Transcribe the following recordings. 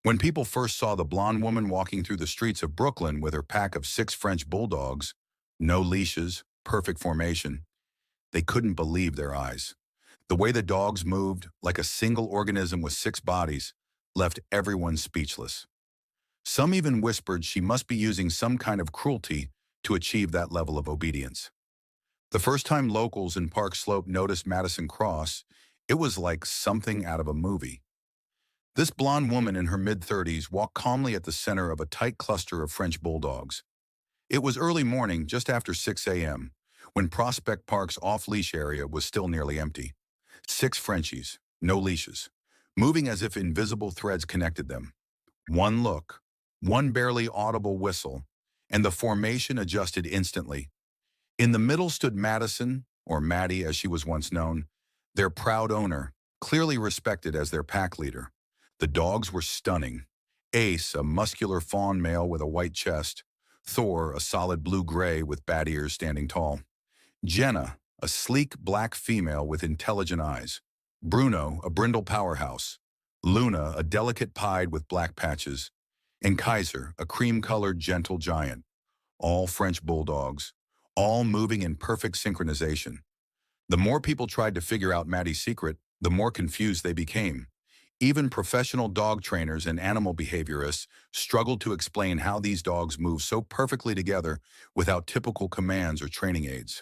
When people first saw the blonde woman walking through the streets of Brooklyn with her pack of 6 French bulldogs, no leashes, perfect formation, they couldn't believe their eyes. The way the dogs moved, like a single organism with 6 bodies, left everyone speechless. Some even whispered she must be using some kind of cruelty to achieve that level of obedience. The first time locals in Park Slope noticed Madison Cross, it was like something out of a movie. This blonde woman in her mid-30s walked calmly at the center of a tight cluster of French bulldogs. It was early morning, just after 6 a.m., when Prospect Park's off-leash area was still nearly empty. 6 Frenchies, no leashes, moving as if invisible threads connected them. One look, one barely audible whistle, and the formation adjusted instantly. In the middle stood Madison, or Maddie as she was once known, their proud owner, clearly respected as their pack leader. The dogs were stunning. Ace, a muscular fawn male with a white chest. Thor, a solid blue-gray with bat ears standing tall. Jenna, a sleek black female with intelligent eyes. Bruno, a brindle powerhouse. Luna, a delicate pied with black patches. And Kaiser, a cream-colored gentle giant. All French bulldogs, all moving in perfect synchronization. The more people tried to figure out Maddie's secret, the more confused they became. Even professional dog trainers and animal behaviorists struggled to explain how these dogs move so perfectly together without typical commands or training aids.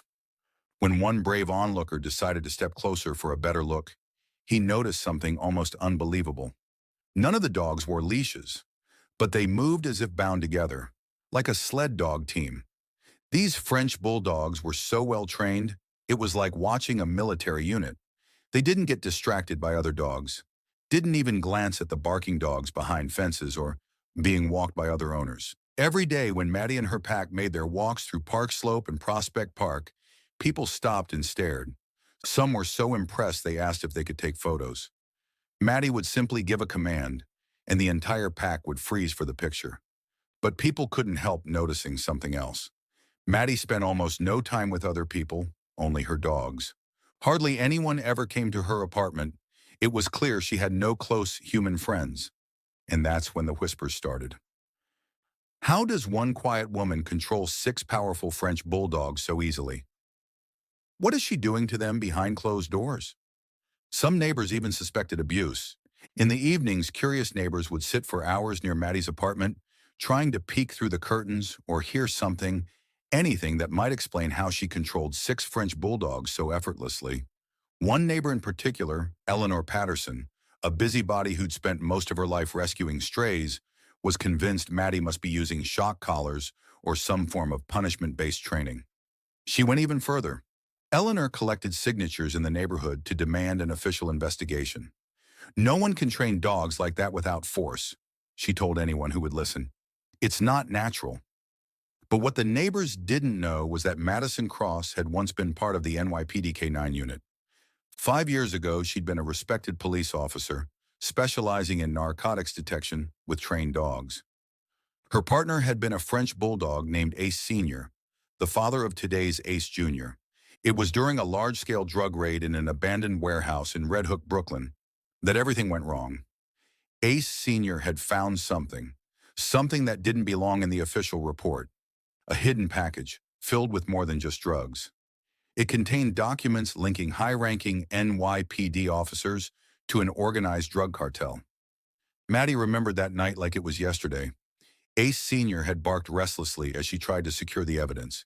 When one brave onlooker decided to step closer for a better look, he noticed something almost unbelievable. None of the dogs wore leashes, but they moved as if bound together, like a sled dog team. These French bulldogs were so well trained, it was like watching a military unit. They didn't get distracted by other dogs, didn't even glance at the barking dogs behind fences or being walked by other owners. Every day when Maddie and her pack made their walks through Park Slope and Prospect Park, people stopped and stared. Some were so impressed they asked if they could take photos. Maddie would simply give a command, and the entire pack would freeze for the picture. But people couldn't help noticing something else. Maddie spent almost no time with other people, only her dogs. Hardly anyone ever came to her apartment. It was clear she had no close human friends. And that's when the whispers started. How does one quiet woman control 6 powerful French bulldogs so easily? What is she doing to them behind closed doors? Some neighbors even suspected abuse. In the evenings, curious neighbors would sit for hours near Maddie's apartment, trying to peek through the curtains or hear something, anything that might explain how she controlled 6 French bulldogs so effortlessly. One neighbor in particular, Eleanor Patterson, a busybody who'd spent most of her life rescuing strays, was convinced Maddie must be using shock collars or some form of punishment-based training. She went even further. Eleanor collected signatures in the neighborhood to demand an official investigation. No one can train dogs like that without force, she told anyone who would listen. It's not natural. But what the neighbors didn't know was that Madison Cross had once been part of the NYPD K-9 unit. 5 years ago, she'd been a respected police officer, specializing in narcotics detection with trained dogs. Her partner had been a French bulldog named Ace Sr., the father of today's Ace Jr. It was during a large-scale drug raid in an abandoned warehouse in Red Hook, Brooklyn, that everything went wrong. Ace Sr. had found something that didn't belong in the official report, a hidden package filled with more than just drugs. It contained documents linking high-ranking NYPD officers to an organized drug cartel. Maddie remembered that night like it was yesterday. Ace Sr. had barked restlessly as she tried to secure the evidence.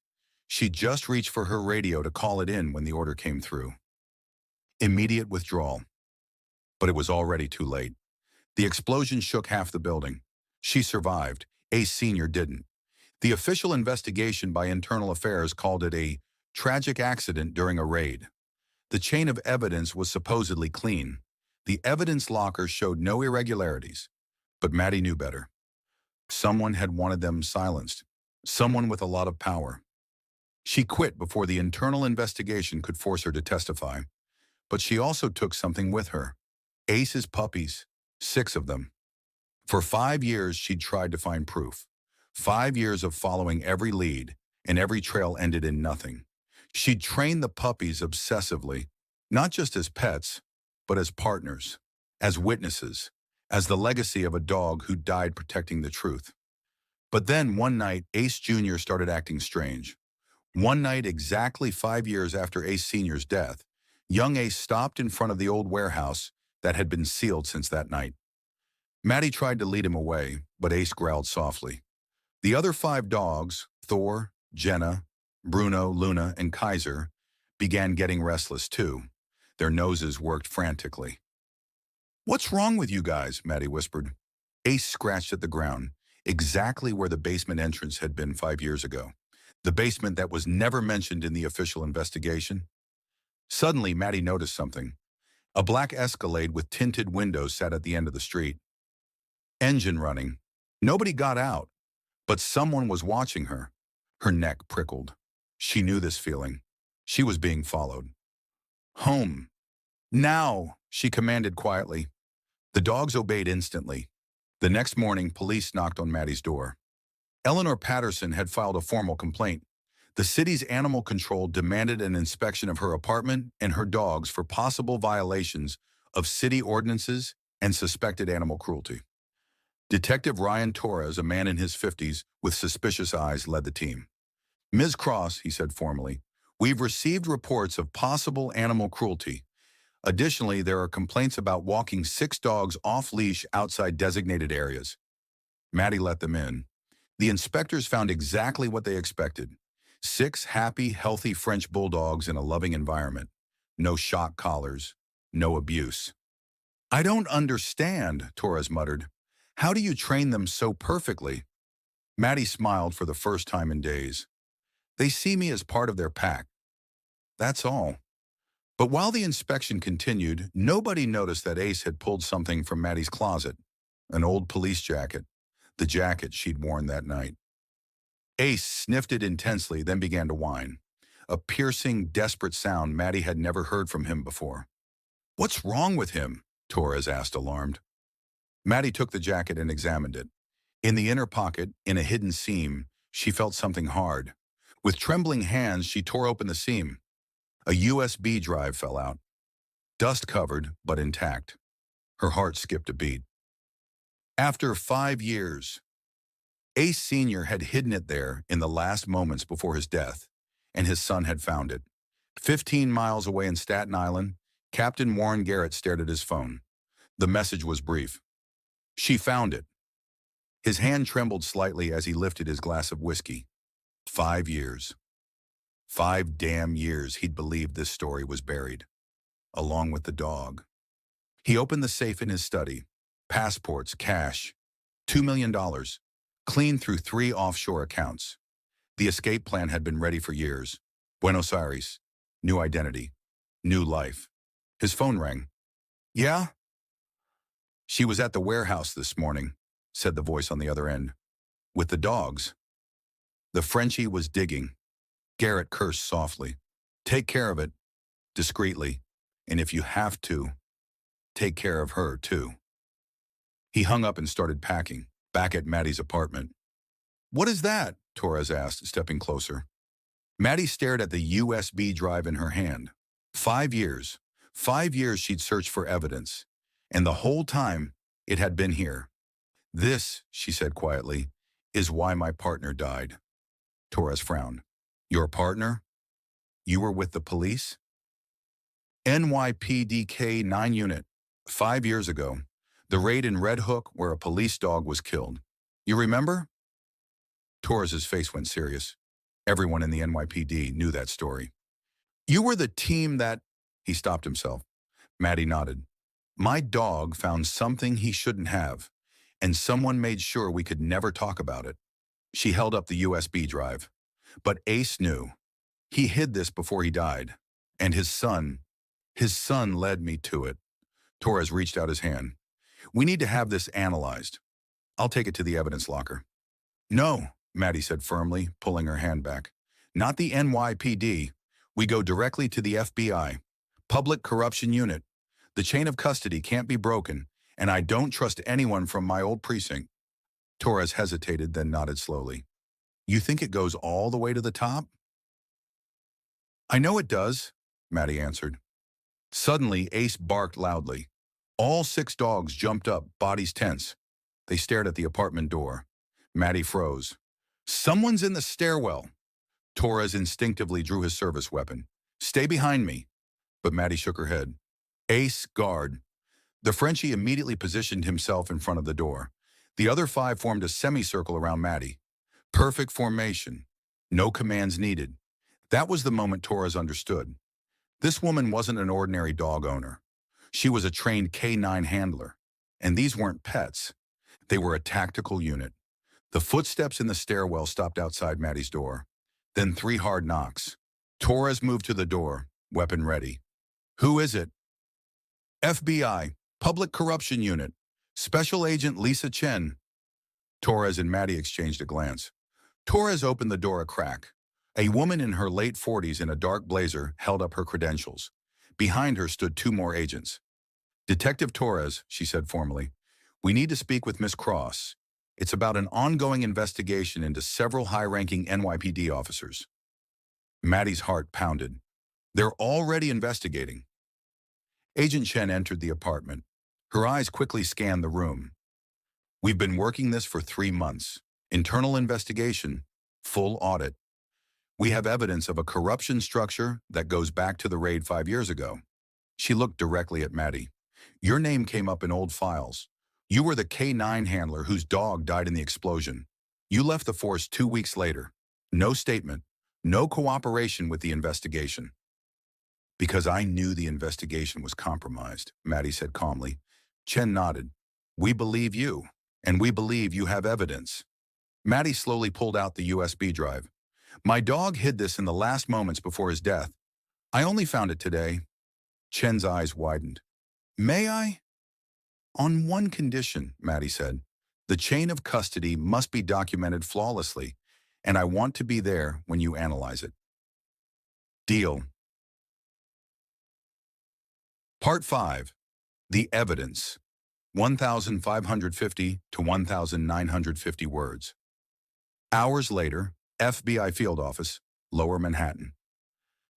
She just reached for her radio to call it in when the order came through. Immediate withdrawal. But it was already too late. The explosion shook half the building. She survived. Ace Sr. didn't. The official investigation by Internal Affairs called it a tragic accident during a raid. The chain of evidence was supposedly clean. The evidence locker showed no irregularities. But Maddie knew better. Someone had wanted them silenced. Someone with a lot of power. She quit before the internal investigation could force her to testify. But she also took something with her. Ace's puppies. 6 of them. For 5 years, she'd tried to find proof. 5 years of following every lead, and every trail ended in nothing. She'd trained the puppies obsessively, not just as pets, but as partners, as witnesses, as the legacy of a dog who died protecting the truth. But then one night, Ace Jr. started acting strange. One night, exactly 5 years after Ace Sr.'s death, young Ace stopped in front of the old warehouse that had been sealed since that night. Maddie tried to lead him away, but Ace growled softly. The other 5 dogs, Thor, Jenna, Bruno, Luna, and Kaiser, began getting restless too. Their noses worked frantically. "What's wrong with you guys?" Maddie whispered. Ace scratched at the ground, exactly where the basement entrance had been 5 years ago. The basement that was never mentioned in the official investigation. Suddenly, Maddie noticed something. A black Escalade with tinted windows sat at the end of the street. Engine running. Nobody got out, but someone was watching her. Her neck prickled. She knew this feeling. She was being followed. "Home. Now," she commanded quietly. The dogs obeyed instantly. The next morning, police knocked on Maddie's door. Eleanor Patterson had filed a formal complaint. The city's animal control demanded an inspection of her apartment and her dogs for possible violations of city ordinances and suspected animal cruelty. Detective Ryan Torres, a man in his 50s with suspicious eyes, led the team. "Ms. Cross," he said formally, "we've received reports of possible animal cruelty. Additionally, there are complaints about walking 6 dogs off-leash outside designated areas." Maddie let them in. The inspectors found exactly what they expected. 6 happy, healthy French bulldogs in a loving environment. No shock collars, no abuse. "I don't understand," Torres muttered. "How do you train them so perfectly?" Maddie smiled for the first time in days. "They see me as part of their pack. That's all." But while the inspection continued, nobody noticed that Ace had pulled something from Maddie's closet, an old police jacket, the jacket she'd worn that night. Ace sniffed it intensely, then began to whine, a piercing, desperate sound Maddie had never heard from him before. "What's wrong with him?" Torres asked, alarmed. Maddie took the jacket and examined it. In the inner pocket, in a hidden seam, she felt something hard. With trembling hands, she tore open the seam. A USB drive fell out, dust-covered but intact. Her heart skipped a beat. After 5 years, Ace Sr. had hidden it there in the last moments before his death, and his son had found it. 15 miles away in Staten Island, Captain Warren Garrett stared at his phone. The message was brief. "She found it." His hand trembled slightly as he lifted his glass of whiskey. 5 years. 5 damn years he'd believed this story was buried, along with the dog. He opened the safe in his study. Passports, cash, $2 million, clean through 3 offshore accounts. The escape plan had been ready for years. Buenos Aires, new identity, new life. His phone rang. "Yeah?" "She was at the warehouse this morning," said the voice on the other end. "With the dogs." The Frenchie was digging. Garrett cursed softly. "Take care of it, discreetly, and if you have to, take care of her too." He hung up and started packing, back at Maddie's apartment. "What is that?" Torres asked, stepping closer. Maddie stared at the USB drive in her hand. 5 years. 5 years she'd searched for evidence, and the whole time it had been here. "This," she said quietly, "is why my partner died." Torres frowned. "Your partner? You were with the police?" "NYPD K-9 unit, 5 years ago. The raid in Red Hook where a police dog was killed. You remember?" Torres's face went serious. Everyone in the NYPD knew that story. "You were the team that—" He stopped himself. Maddie nodded. "My dog found something he shouldn't have, and someone made sure we could never talk about it." She held up the USB drive. "But Ace knew. He hid this before he died. And his son led me to it." Torres reached out his hand. "We need to have this analyzed. I'll take it to the evidence locker." "No," Maddie said firmly, pulling her hand back. "Not the NYPD. We go directly to the FBI. Public Corruption Unit. The chain of custody can't be broken, and I don't trust anyone from my old precinct." Torres hesitated, then nodded slowly. "You think it goes all the way to the top?" "I know it does," Maddie answered. Suddenly, Ace barked loudly. All 6 dogs jumped up, bodies tense. They stared at the apartment door. Maddie froze. Someone's in the stairwell. Torres instinctively drew his service weapon. Stay behind me. But Maddie shook her head. Ace, guard. The Frenchie immediately positioned himself in front of the door. The other 5 formed a semicircle around Maddie. Perfect formation. No commands needed. That was the moment Torres understood. This woman wasn't an ordinary dog owner. She was a trained K9 handler. And these weren't pets. They were a tactical unit. The footsteps in the stairwell stopped outside Maddie's door. Then 3 hard knocks. Torres moved to the door, weapon ready. Who is it? FBI, Public Corruption Unit, Special Agent Lisa Chen. Torres and Maddie exchanged a glance. Torres opened the door a crack. A woman in her late 40s in a dark blazer held up her credentials. Behind her stood 2 more agents. Detective Torres, she said formally, we need to speak with Miss Cross. It's about an ongoing investigation into several high-ranking NYPD officers. Maddie's heart pounded. They're already investigating. Agent Chen entered the apartment. Her eyes quickly scanned the room. We've been working this for 3 months. Internal investigation, full audit. We have evidence of a corruption structure that goes back to the raid 5 years ago. She looked directly at Maddie. Your name came up in old files. You were the K9 handler whose dog died in the explosion. You left the force 2 weeks later. No statement, no cooperation with the investigation. Because I knew the investigation was compromised, Maddie said calmly. Chen nodded. We believe you, and we believe you have evidence. Maddie slowly pulled out the USB drive. My dog hid this in the last moments before his death. I only found it today. Chen's eyes widened. May I? On one condition, Maddie said. The chain of custody must be documented flawlessly, and I want to be there when you analyze it. Deal. Part 5. The Evidence. 1,550 to 1,950 words. Hours later, FBI Field Office, Lower Manhattan.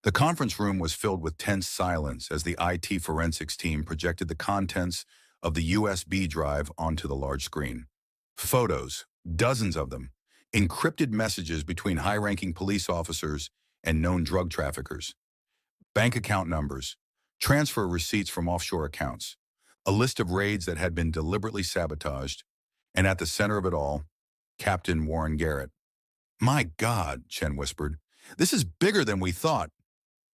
The conference room was filled with tense silence as the IT forensics team projected the contents of the USB drive onto the large screen. Photos, dozens of them, encrypted messages between high-ranking police officers and known drug traffickers, bank account numbers, transfer receipts from offshore accounts, a list of raids that had been deliberately sabotaged, and at the center of it all, Captain Warren Garrett. My God, Chen whispered, this is bigger than we thought.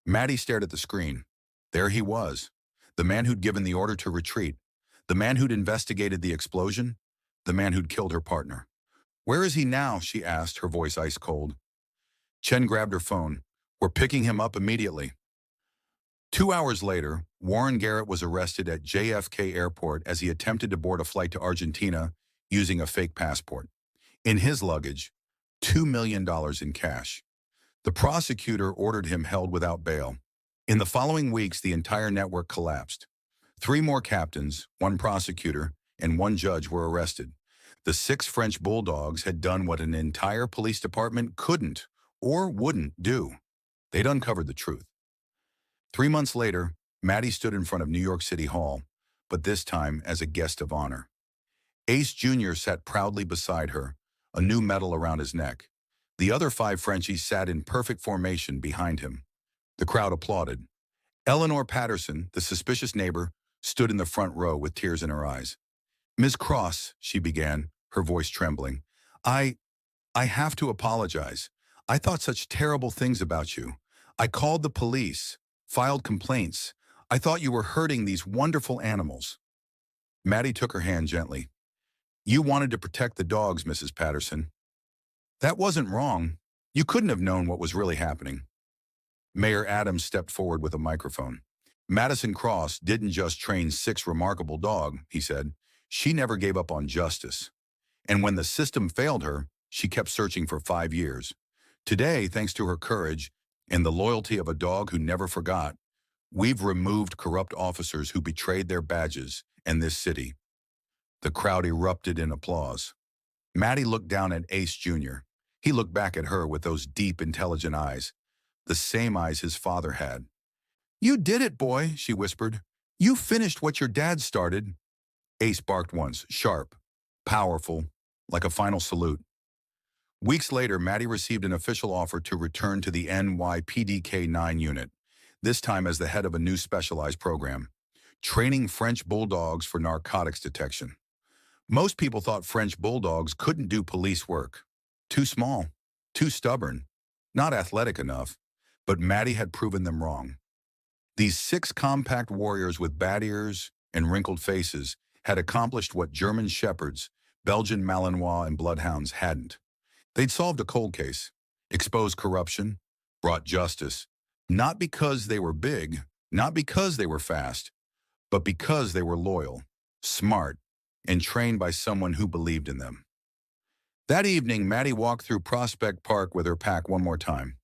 Maddie stared at the screen. There he was, the man who'd given the order to retreat, the man who'd investigated the explosion, the man who'd killed her partner. Where is he now? She asked, her voice ice cold. Chen grabbed her phone. We're picking him up immediately. 2 hours later, Warren Garrett was arrested at JFK Airport as he attempted to board a flight to Argentina using a fake passport. In his luggage, $2 million in cash. The prosecutor ordered him held without bail. In the following weeks, the entire network collapsed. 3 more captains, 1 prosecutor, and 1 judge were arrested. The 6 French Bulldogs had done what an entire police department couldn't or wouldn't do. They'd uncovered the truth. 3 months later, Maddie stood in front of New York City Hall, but this time as a guest of honor. Ace Jr. sat proudly beside her, a new medal around his neck. The other 5 Frenchies sat in perfect formation behind him. The crowd applauded. Eleanor Patterson, the suspicious neighbor, stood in the front row with tears in her eyes. Ms. Cross, she began, her voice trembling, I have to apologize. I thought such terrible things about you. I called the police, filed complaints. I thought you were hurting these wonderful animals. Maddie took her hand gently. You wanted to protect the dogs, Mrs. Patterson. That wasn't wrong. You couldn't have known what was really happening. Mayor Adams stepped forward with a microphone. Madison Cross didn't just train 6 remarkable dogs, he said. She never gave up on justice. And when the system failed her, she kept searching for 5 years. Today, thanks to her courage and the loyalty of a dog who never forgot, we've removed corrupt officers who betrayed their badges and this city. The crowd erupted in applause. Maddie looked down at Ace Jr. He looked back at her with those deep, intelligent eyes, the same eyes his father had. You did it, boy, she whispered. You finished what your dad started, Ace barked once, sharp, powerful, like a final salute. Weeks later, Maddie received an official offer to return to the NYPDK-9 unit, this time as the head of a new specialized program, training French Bulldogs for narcotics detection. Most people thought French Bulldogs couldn't do police work. Too small, too stubborn, not athletic enough, but Maddie had proven them wrong. These six compact warriors with bat ears and wrinkled faces had accomplished what German shepherds, Belgian Malinois, and bloodhounds hadn't. They'd solved a cold case, exposed corruption, brought justice, not because they were big, not because they were fast, but because they were loyal, smart, and trained by someone who believed in them. That evening, Maddie walked through Prospect Park with her pack one more time.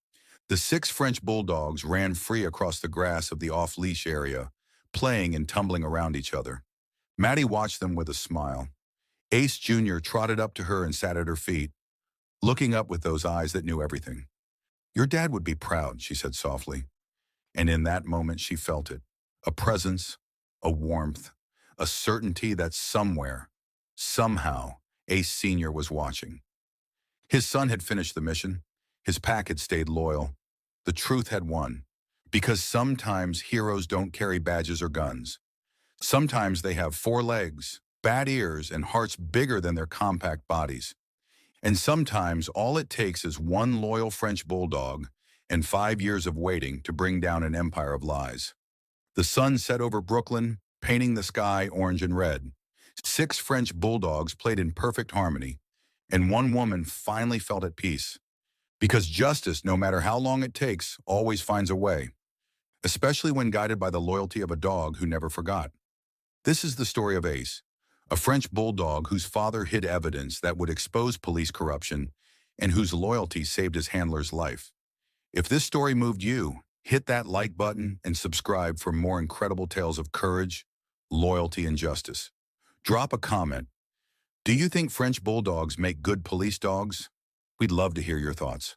The six French Bulldogs ran free across the grass of the off-leash area, playing and tumbling around each other. Maddie watched them with a smile. Ace Jr. trotted up to her and sat at her feet, looking up with those eyes that knew everything. "Your dad would be proud," she said softly. And in that moment, she felt it. A presence, a warmth, a certainty that somewhere, somehow, Ace Sr. was watching. His son had finished the mission. His pack had stayed loyal. The truth had won. Because sometimes heroes don't carry badges or guns. Sometimes they have four legs, bat ears, and hearts bigger than their compact bodies. And sometimes all it takes is one loyal French bulldog and 5 years of waiting to bring down an empire of lies. The sun set over Brooklyn, painting the sky orange and red. Six French bulldogs played in perfect harmony, and one woman finally felt at peace. Because justice, no matter how long it takes, always finds a way, especially when guided by the loyalty of a dog who never forgot. This is the story of Ace, a French bulldog whose father hid evidence that would expose police corruption and whose loyalty saved his handler's life. If this story moved you, hit that like button and subscribe for more incredible tales of courage, loyalty, and justice. Drop a comment. Do you think French bulldogs make good police dogs? We'd love to hear your thoughts.